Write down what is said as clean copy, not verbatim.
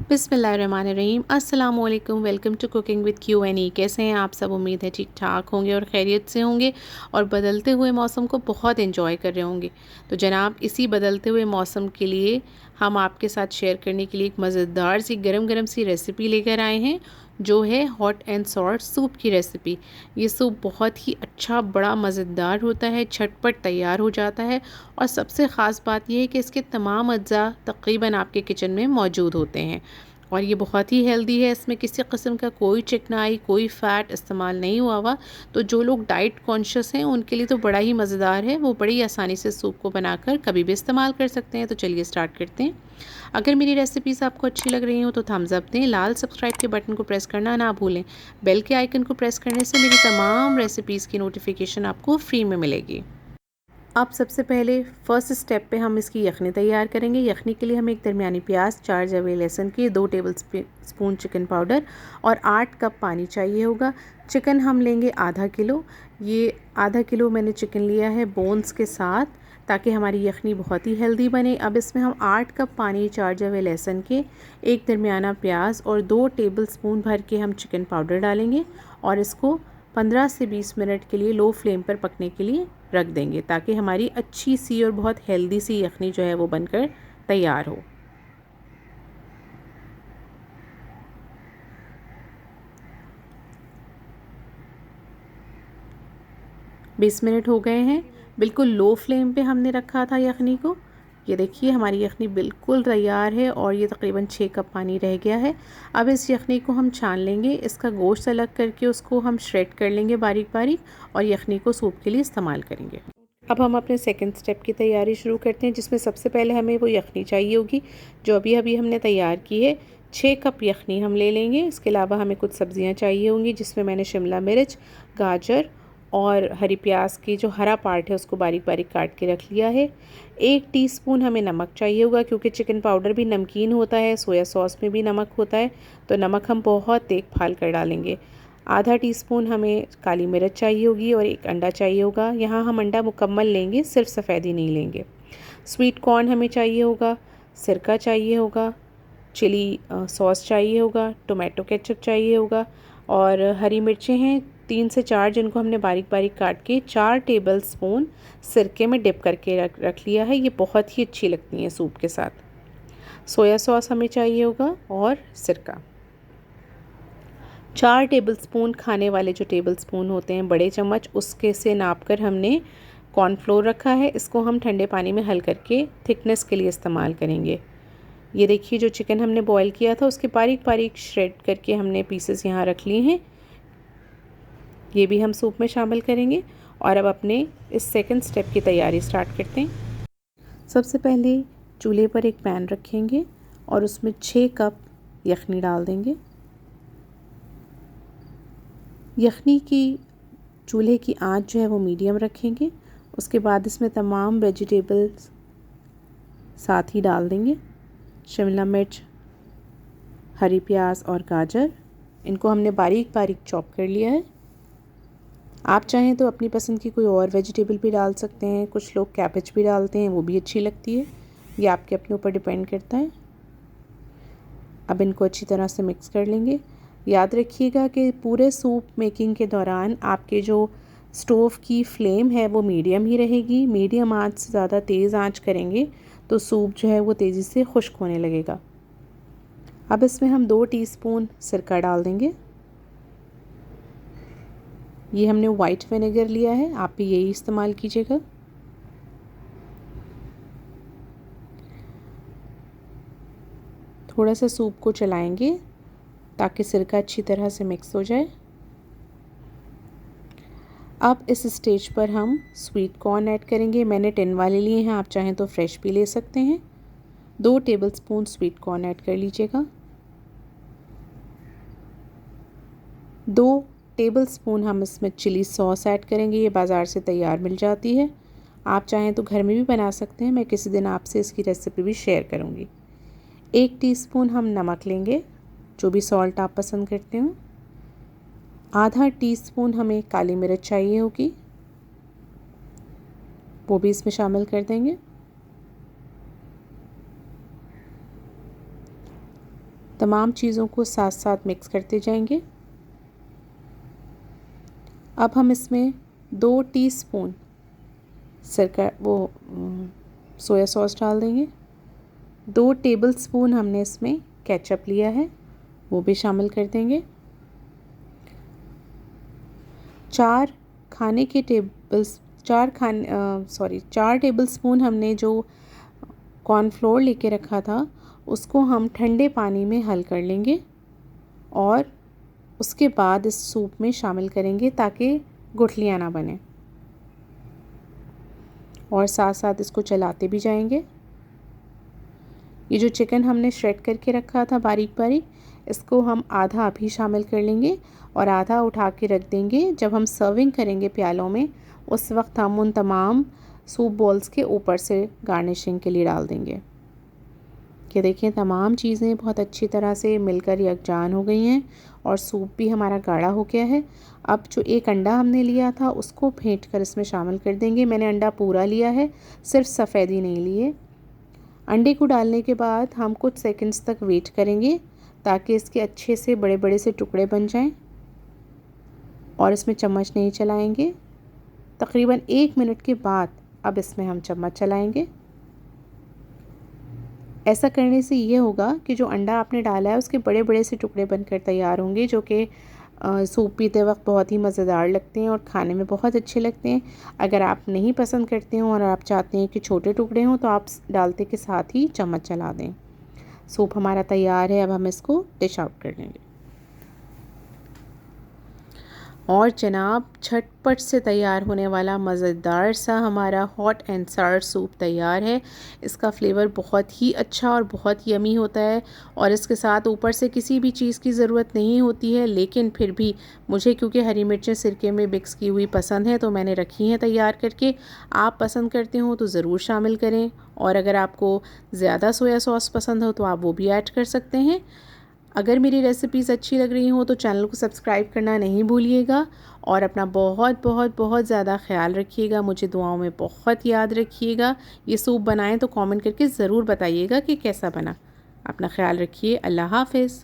बिस्मिल्लाहिर्रहमानिर्रहीम। अस्सलाम वालेकुम। Welcome to cooking with QNE। कैसे हैं आप सब? उम्मीद है ठीक ठाक होंगे और खैरियत से होंगे और बदलते हुए मौसम को बहुत एंजॉय कर रहे होंगे। तो जनाब, इसी बदलते हुए मौसम के लिए हम आपके साथ शेयर करने के लिए एक मज़ेदार सी गरम गरम सी रेसिपी लेकर आए हैं, जो है हॉट एंड सॉल्ट सूप की रेसिपी। ये सूप बहुत ही अच्छा, बड़ा मज़ेदार होता है, झटपट तैयार हो जाता है और सबसे ख़ास बात यह है कि इसके तमाम अज्जा तकरीबन आपके किचन में मौजूद होते हैं और ये बहुत ही हेल्दी है। इसमें किसी किस्म का कोई चिकनाई, कोई फ़ैट इस्तेमाल नहीं हुआ। तो जो लोग डाइट कॉन्शियस हैं उनके लिए तो बड़ा ही मज़ेदार है। वो बड़ी आसानी से सूप को बनाकर कभी भी इस्तेमाल कर सकते हैं। तो चलिए स्टार्ट करते हैं। अगर मेरी रेसिपीज़ आपको अच्छी लग रही हो तो थम्स अप दें। लाल सब्सक्राइब के बटन को प्रेस करना ना भूलें। बेल के आइकन को प्रेस करने से मेरी तमाम रेसिपीज़ की नोटिफिकेशन आपको फ्री में मिलेगी। अब सबसे पहले फ़र्स्ट स्टेप पे हम इसकी यखनी तैयार करेंगे। यखनी के लिए हमें एक दरमियानी प्याज, 4 जवे लहसुन की, 2 टेबल स्पून चिकन पाउडर और 8 कप पानी चाहिए होगा। चिकन हम लेंगे आधा किलो। ये आधा किलो मैंने चिकन लिया है बोन्स के साथ, ताकि हमारी यखनी बहुत ही हेल्दी बने। अब इसमें हम 8 कप पानी, 4 जवे लहसुन के, एक दरमियाना प्याज और 2 टेबल स्पून भर के हम चिकन पाउडर डालेंगे और इसको 15 से 20 मिनट के लिए लो फ्लेम पर पकने के लिए रख देंगे, ताकि हमारी अच्छी सी और बहुत हेल्दी सी यखनी जो है वो बनकर तैयार हो। बीस मिनट हो गए हैं। बिल्कुल लो फ्लेम पे हमने रखा था यखनी को। ये देखिए हमारी यखनी बिल्कुल तैयार है और ये तकरीबन 6 कप पानी रह गया है। अब इस यखनी को हम छान लेंगे। इसका गोश्त अलग करके उसको हम श्रेड कर लेंगे बारीक बारीक और यखनी को सूप के लिए इस्तेमाल करेंगे। अब हम अपने सेकंड स्टेप की तैयारी शुरू करते हैं, जिसमें सबसे पहले हमें वो यखनी चाहिए होगी जो अभी अभी हमने तैयार की है। 6 कप यखनी हम ले लेंगे। इसके अलावा हमें कुछ सब्ज़ियां चाहिए होंगी, जिसमें मैंने शिमला मिर्च, गाजर और हरी प्याज की जो हरा पार्ट है उसको बारीक बारीक काट के रख लिया है। 1 टीस्पून हमें नमक चाहिए होगा, क्योंकि चिकन पाउडर भी नमकीन होता है, सोया सॉस में भी नमक होता है, तो नमक हम बहुत देखभाल कर डालेंगे। आधा टीस्पून हमें काली मिर्च चाहिए होगी और 1 अंडा चाहिए होगा। यहाँ हम अंडा मुकम्मल लेंगे, सिर्फ सफ़ेदी नहीं लेंगे। स्वीट कॉर्न हमें चाहिए होगा, सिरका चाहिए होगा, चिली सॉस चाहिए होगा, टोमेटो केचप चाहिए होगा और हरी मिर्चें हैं 3 से 4, जिनको हमने बारीक बारीक काट के 4 टेबल स्पून सिरके में डिप करके रख लिया है। ये बहुत ही अच्छी लगती हैं सूप के साथ। सोया सॉस हमें चाहिए होगा और सिरका। 4 टेबलस्पून खाने वाले जो टेबलस्पून होते हैं बड़े चम्मच, उसके से नाप कर हमने कॉर्नफ्लोर रखा है। इसको हम ठंडे पानी में हल करके थिकनेस के लिए इस्तेमाल करेंगे। ये देखिए जो चिकन हमने बॉईल किया था उसके बारीक बारीक श्रेड करके हमने पीसेस यहाँ रख लिए हैं। ये भी हम सूप में शामिल करेंगे और अब अपने इस सेकंड स्टेप की तैयारी स्टार्ट करते हैं। सबसे पहले चूल्हे पर एक पैन रखेंगे और उसमें 6 कप यखनी डाल देंगे। यखनी की चूल्हे की आंच जो है वो मीडियम रखेंगे। उसके बाद इसमें तमाम वेजिटेबल्स साथ ही डाल देंगे। शिमला मिर्च, हरी प्याज और गाजर, इनको हमने बारीक बारीक चॉप कर लिया है। आप चाहें तो अपनी पसंद की कोई और वेजिटेबल भी डाल सकते हैं। कुछ लोग कैबेज भी डालते हैं, वो भी अच्छी लगती है। ये आपके अपने ऊपर डिपेंड करता है। अब इनको अच्छी तरह से मिक्स कर लेंगे। याद रखिएगा कि पूरे सूप मेकिंग के दौरान आपके जो स्टोव की फ्लेम है वो मीडियम ही रहेगी। मीडियम आंच से ज़्यादा तेज़ आंच करेंगे तो सूप जो है वो तेज़ी से खुश्क होने लगेगा। अब इसमें हम 2 टीस्पून सिरका डाल देंगे। ये हमने वाइट विनेगर लिया है, आप भी यही इस्तेमाल कीजिएगा। थोड़ा सा सूप को चलाएंगे ताकि सिरका अच्छी तरह से मिक्स हो जाए। अब इस स्टेज पर हम स्वीट कॉर्न ऐड करेंगे। मैंने टिन वाले लिए हैं, आप चाहें तो फ्रेश भी ले सकते हैं। 2 टेबलस्पून स्वीट कॉर्न ऐड कर लीजिएगा। 2 टेबलस्पून हम इसमें चिली सॉस ऐड करेंगे। ये बाज़ार से तैयार मिल जाती है, आप चाहें तो घर में भी बना सकते हैं। मैं किसी दिन आपसे इसकी रेसिपी भी शेयर करूँगी। 1 टीस्पून हम नमक लेंगे, जो भी सॉल्ट आप पसंद करते हो। आधा टीस्पून हमें काली मिर्च चाहिए होगी, वो भी इसमें शामिल कर देंगे। तमाम चीज़ों को साथ साथ मिक्स करते जाएंगे। अब हम इसमें 2 टीस्पून सोया सॉस डाल देंगे। 2 टेबलस्पून हमने इसमें केचप लिया है, वो भी शामिल कर देंगे। 4 टेबलस्पून हमने जो कॉर्नफ्लोर लेके रखा था उसको हम ठंडे पानी में हल कर लेंगे और उसके बाद इस सूप में शामिल करेंगे ताकि गुठलियाँ ना बने, और साथ साथ इसको चलाते भी जाएंगे। ये जो चिकन हमने श्रेड करके रखा था बारीक बारीक, इसको हम आधा अभी शामिल कर लेंगे और आधा उठा के रख देंगे। जब हम सर्विंग करेंगे प्यालों में, उस वक्त हम उन तमाम सूप बॉल्स के ऊपर से गार्निशिंग के लिए डाल देंगे। कि देखिए तमाम चीज़ें बहुत अच्छी तरह से मिलकर यकजान हो गई हैं और सूप भी हमारा गाढ़ा हो गया है। अब जो एक अंडा हमने लिया था उसको फेंट कर इसमें शामिल कर देंगे। मैंने अंडा पूरा लिया है, सिर्फ सफ़ेदी नहीं लिए। अंडे को डालने के बाद हम कुछ सेकंड्स तक वेट करेंगे ताकि इसके अच्छे से बड़े बड़े से टुकड़े बन जाएं, और इसमें चम्मच नहीं चलाएंगे। तकरीबन 1 मिनट के बाद अब इसमें हम चम्मच चलाएंगे। ऐसा करने से ये होगा कि जो अंडा आपने डाला है उसके बड़े बड़े से टुकड़े बनकर तैयार होंगे, जो कि सूप पीते वक्त बहुत ही मज़ेदार लगते हैं और खाने में बहुत अच्छे लगते हैं। अगर आप नहीं पसंद करते हो और आप चाहते हैं कि छोटे टुकड़े हों तो आप डालते के साथ ही चम्मच चला दें। सूप हमारा तैयार है, अब हम इसको डिश आउट कर लेंगे। और जनाब झटपट से तैयार होने वाला मज़ेदार सा हमारा हॉट एंड सावर सूप तैयार है। इसका फ्लेवर बहुत ही अच्छा और बहुत यमी होता है और इसके साथ ऊपर से किसी भी चीज़ की ज़रूरत नहीं होती है, लेकिन फिर भी मुझे क्योंकि हरी मिर्चें सिरके में मिक्स की हुई पसंद है तो मैंने रखी हैं तैयार करके। आप पसंद करते हो तो ज़रूर शामिल करें, और अगर आपको ज़्यादा सोया सॉस पसंद हो तो आप वो भी ऐड कर सकते हैं। अगर मेरी रेसिपीज़ अच्छी लग रही हो तो चैनल को सब्सक्राइब करना नहीं भूलिएगा और अपना बहुत बहुत बहुत ज़्यादा ख्याल रखिएगा। मुझे दुआओं में बहुत याद रखिएगा। ये सूप बनाएं तो कमेंट करके ज़रूर बताइएगा कि कैसा बना। अपना ख्याल रखिए। अल्लाह हाफ़िज़।